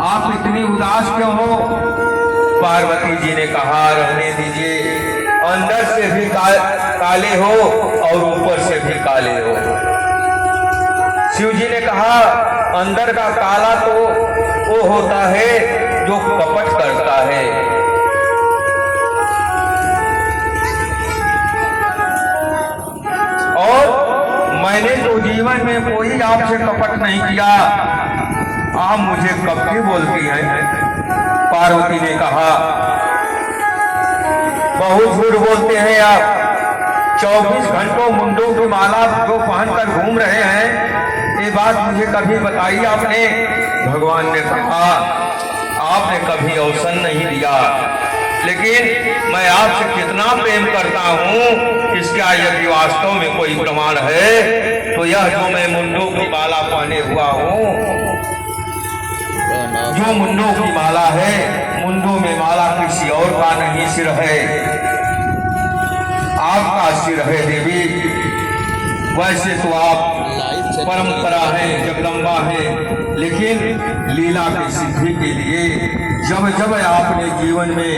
आप इतनी उदास क्यों हो? पार्वती जी ने कहा, रहने दीजिए, अंदर से भी काले हो और ऊपर से भी काले हो। शिव जी ने कहा, अंदर का काला तो वो होता है जो कपट करता है, और मैंने तो जीवन में कोई आपसे कपट नहीं किया, आप मुझे कब की बोलती हैं? पार्वती ने कहा, बहुत झूठ बोलते हैं आप। 24 घंटों मुंडों की माला जो पहनकर घूम रहे हैं, ये बात मुझे कभी बताई आपने? भगवान ने कहा, आपने कभी अवसर नहीं दिया, लेकिन मैं आपसे कितना प्रेम करता हूँ, इसका यदि वास्तव में कोई प्रमाण है तो यह जो मैं मुंडों की माला पहने हुआ हूँ, जो मुंडों की माला है, मुंडों में माला किसी और का नहीं, सिर है आपका सिर है देवी। वैसे तो आप परंपरा है, जगदम्बा है, लेकिन लीला की सिद्धि के लिए जब जब आपने जीवन में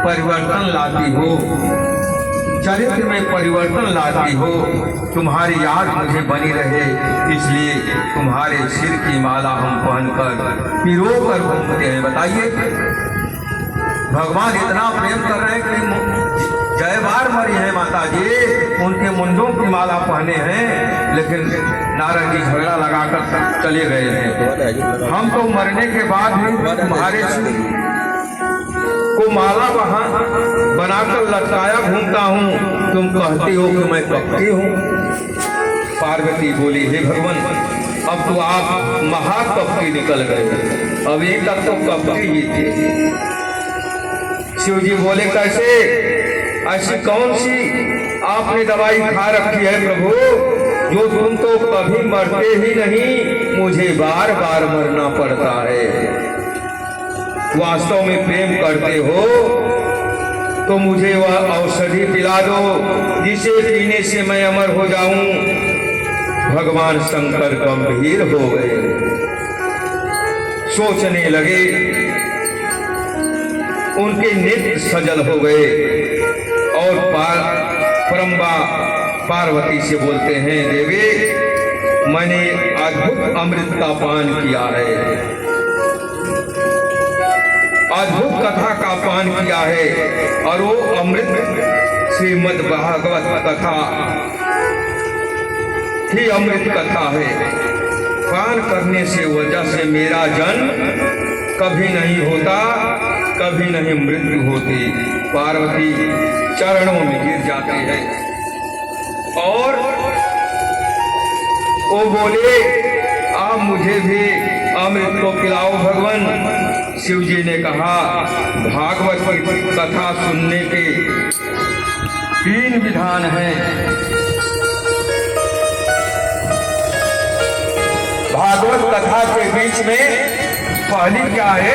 परिवर्तन लाती हो, चरित्र में परिवर्तन लाती हो, तुम्हारी याद मुझे बनी रहे, इसलिए तुम्हारे सिर की माला हम पहनकर पिरो कर घूमते हैं। बताइए, भगवान इतना प्रेम कर रहे हैं कि जय बार मरी है माता जी, उनके मुंडों की माला पहने हैं, लेकिन नारद जी झगड़ा लगाकर चले गए हैं। हम तो मरने के बाद भी तुम्हारे को माला वहां बनाकर लटकाया घूमता हूँ, तुम कहती हो कि मैं कपटी हूँ। पार्वती बोली, हे भगवान, अब तो आप महाकपटी निकल गए, अभी तक तो कपटी ही थे। शिव जी बोले, कैसे? ऐसी कौन सी आपने दवाई खा रखी है प्रभु, जो तुम तो कभी मरते ही नहीं, मुझे बार बार मरना पड़ता है। वास्तव में प्रेम करते हो तो मुझे वह औषधि पिला दो, जिसे पीने से मैं अमर हो जाऊं। भगवान शंकर गंभीर हो गए, सोचने लगे, उनके नेत्र सजल हो गए और परम्बा पार्वती से बोलते हैं, देवी, मैंने अद्भुत अमृत का पान किया है, अद्भुत कथा का पान किया है, और वो अमृत श्रीमद् भागवत कथा ही अमृत कथा है। पान करने से वजह से मेरा जन्म कभी नहीं होता, कभी नहीं मृत्यु होती। पार्वती चरणों में गिर जाते हैं और वो बोले, आप मुझे भी अमृत को पिलाओ भगवान। शिव जी ने कहा, भागवत की कथा सुनने के 3 विधान हैं। भागवत कथा के बीच में पहली क्या है?